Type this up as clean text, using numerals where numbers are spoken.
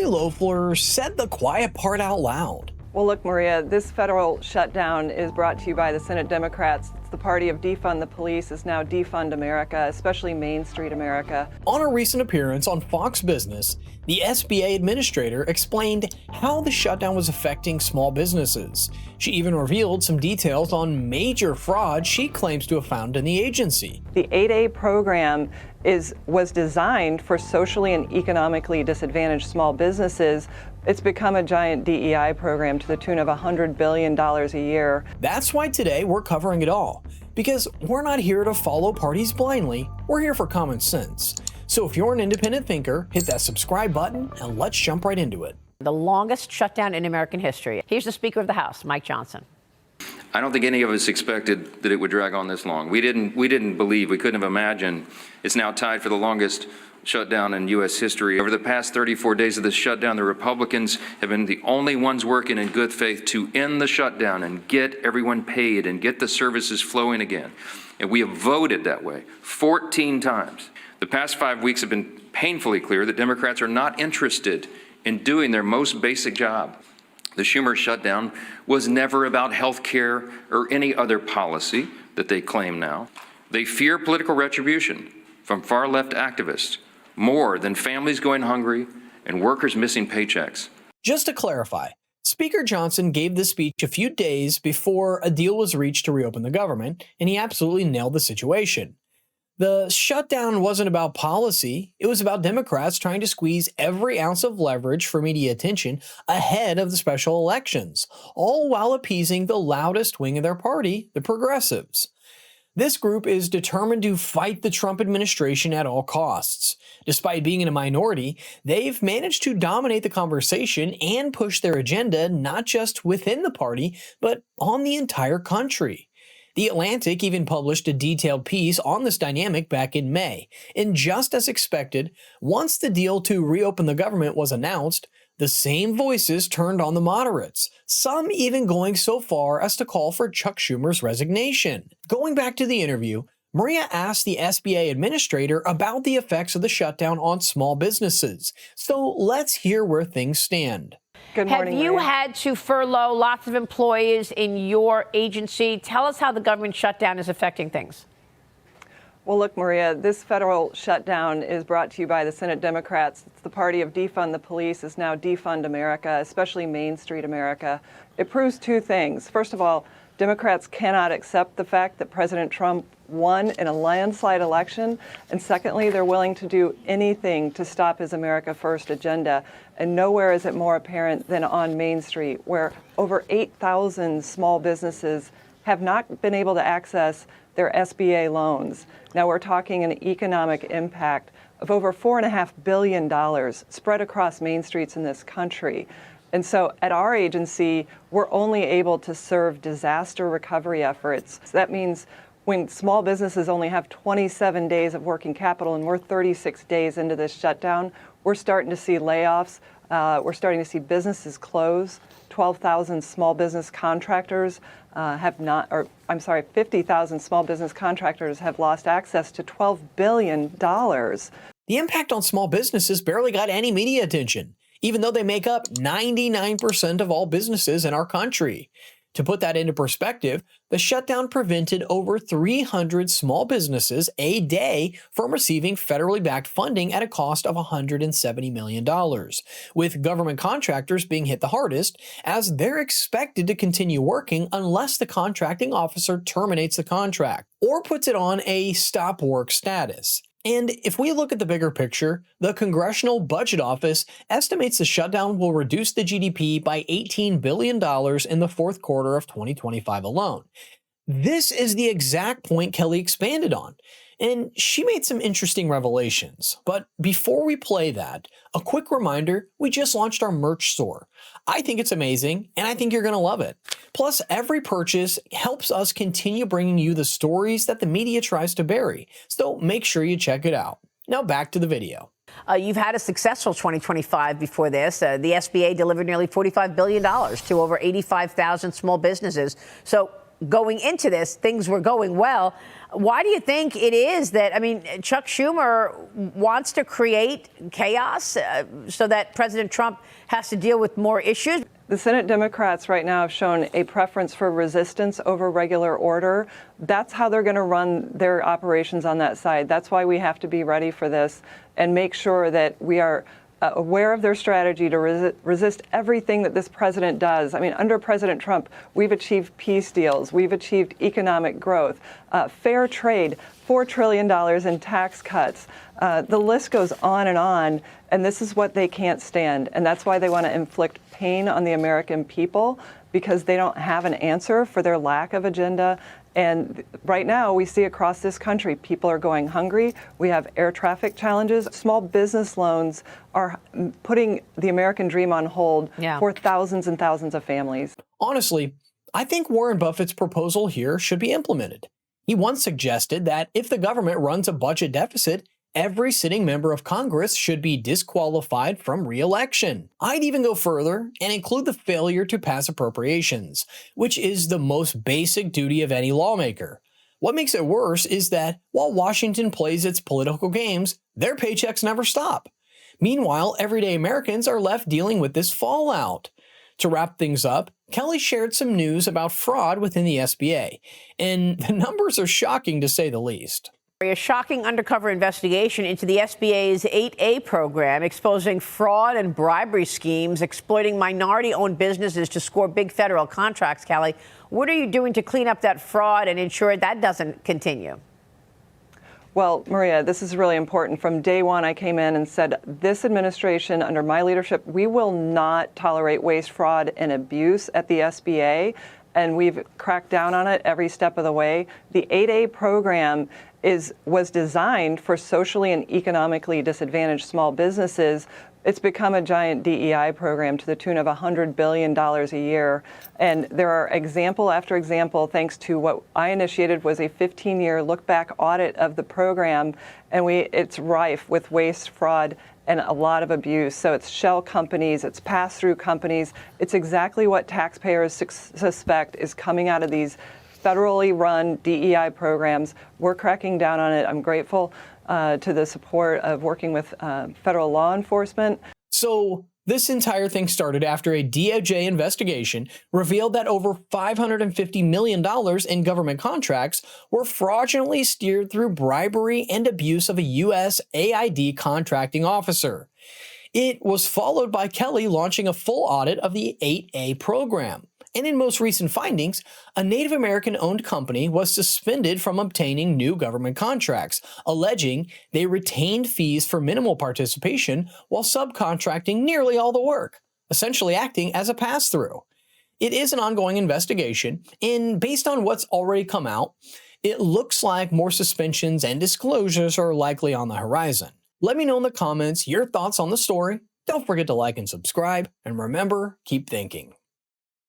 Kelly Loeffler said the quiet part out loud. Well, look, Maria, this federal shutdown is brought to you by the Senate Democrats. It's the party of defund the police is now defund America, especially Main Street America. On a recent appearance on Fox Business, the SBA administrator explained how the shutdown was affecting small businesses. She even revealed some details on major fraud she claims to have found in the agency. The 8A program was designed for socially and economically disadvantaged small businesses. It's become a giant DEI program to the tune of $100 billion a year. That's why today we're covering it all, because we're not here to follow parties blindly, we're here for common sense. So if you're an independent thinker, hit that subscribe button and let's jump right into it. The longest shutdown in American history. Here's the Speaker of the House, Mike Johnson. I don't think any of us expected that it would drag on this long. We didn't believe, we couldn't have imagined. It's now tied for the longest shutdown in U.S. history. Over the past 34 days of this shutdown, the Republicans have been the only ones working in good faith to end the shutdown and get everyone paid and get the services flowing again. And we have voted that way 14 times. The past 5 weeks have been painfully clear that Democrats are not interested in doing their most basic job. The Schumer shutdown was never about health care or any other policy that they claim now. They fear political retribution from far-left activists more than families going hungry and workers missing paychecks. Just to clarify, Speaker Johnson gave this speech a few days before a deal was reached to reopen the government, and he absolutely nailed the situation. The shutdown wasn't about policy, it was about Democrats trying to squeeze every ounce of leverage for media attention ahead of the special elections, all while appeasing the loudest wing of their party, the progressives. This group is determined to fight the Trump administration at all costs. Despite being in a minority, they've managed to dominate the conversation and push their agenda not just within the party, but on the entire country. The Atlantic even published a detailed piece on this dynamic back in May. And just as expected, once the deal to reopen the government was announced, the same voices turned on the moderates, some even going so far as to call for Chuck Schumer's resignation. Going back to the interview, Maria asked the SBA administrator about the effects of the shutdown on small businesses. So let's hear where things stand. Good morning, Have you Maria. had to furlough lots of employees in your agency? Tell us how the government shutdown is affecting things. Well, look, Maria, this federal shutdown is brought to you by the Senate Democrats. It's the party of defund the police is now defund America, especially Main Street America. It proves two things. First of all, Democrats cannot accept the fact that President Trump won in a landslide election. And secondly, they're willing to do anything to stop his America First agenda. And nowhere is it more apparent than on Main Street, where over 8,000 small businesses have not been able to access their SBA loans. Now we're talking an economic impact of over $4.5 billion spread across main streets in this country. And so at our agency, we're only able to serve disaster recovery efforts. So that means when small businesses only have 27 days of working capital and we're 36 days into this shutdown, we're starting to see layoffs. We're starting to see businesses close. 12,000 small business contractors 50,000 small business contractors have lost access to $12 billion. The impact on small businesses barely got any media attention, even though they make up 99% of all businesses in our country. To put that into perspective, the shutdown prevented over 300 small businesses a day from receiving federally backed funding at a cost of $170 million, with government contractors being hit the hardest, as they're expected to continue working unless the contracting officer terminates the contract or puts it on a stop work status. And if we look at the bigger picture, the Congressional Budget Office estimates the shutdown will reduce the GDP by $18 billion in the fourth quarter of 2025 alone. This is the exact point Kelly expanded on, and she made some interesting revelations. But before we play that, a quick reminder, we just launched our merch store. I think it's amazing, and I think you're going to love it. Plus, every purchase helps us continue bringing you the stories that the media tries to bury, so make sure you check it out. Now back to the video. You've had a successful 2025 before this. The SBA delivered nearly $45 billion to over 85,000 small businesses. So going into this, things were going well. Why do you think it is that, I mean, Chuck Schumer wants to create chaos so that President Trump has to deal with more issues? The Senate Democrats right now have shown a preference for resistance over regular order. That's how they're going to run their operations on that side. That's why we have to be ready for this and make sure that we are aware of their strategy to resist everything that this president does. I mean, under President Trump, we've achieved peace deals, we've achieved economic growth, fair trade, $4 trillion in tax cuts. The list goes on, and this is what they can't stand. And that's why they want to inflict pain on the American people, because they don't have an answer for their lack of agenda. And right now, we see across this country, people are going hungry. We have air traffic challenges. Small business loans are putting the American dream on hold for thousands and thousands of families. Honestly, I think Warren Buffett's proposal here should be implemented. He once suggested that if the government runs a budget deficit, every sitting member of Congress should be disqualified from re-election. I'd even go further and include the failure to pass appropriations, which is the most basic duty of any lawmaker. What makes it worse is that while Washington plays its political games, their paychecks never stop. Meanwhile, everyday Americans are left dealing with this fallout. To wrap things up, Kelly shared some news about fraud within the SBA, and the numbers are shocking to say the least. A shocking undercover investigation into the SBA's 8A program, exposing fraud and bribery schemes, exploiting minority-owned businesses to score big federal contracts. Kelly, what are you doing to clean up that fraud and ensure that doesn't continue? Well, Maria, this is really important. From day one, I came in and said, this administration, under my leadership, we will not tolerate waste, fraud, and abuse at the SBA. And we've cracked down on it every step of the way. The 8A program was designed for socially and economically disadvantaged small businesses. It's become a giant DEI program to the tune of $100 billion a year. And there are example after example, thanks to what I initiated was a 15-year look-back audit of the program. And it's rife with waste, fraud, and a lot of abuse. So it's shell companies, it's pass-through companies. It's exactly what taxpayers suspect is coming out of these federally run DEI programs. We're cracking down on it. I'm grateful to the support of working with federal law enforcement. So this entire thing started after a DOJ investigation revealed that over $550 million in government contracts were fraudulently steered through bribery and abuse of a U.S. AID contracting officer. It was followed by Kelly launching a full audit of the 8A program. And in most recent findings, a Native American-owned company was suspended from obtaining new government contracts, alleging they retained fees for minimal participation while subcontracting nearly all the work, essentially acting as a pass-through. It is an ongoing investigation, and based on what's already come out, it looks like more suspensions and disclosures are likely on the horizon. Let me know in the comments your thoughts on the story. Don't forget to like and subscribe, and remember, keep thinking.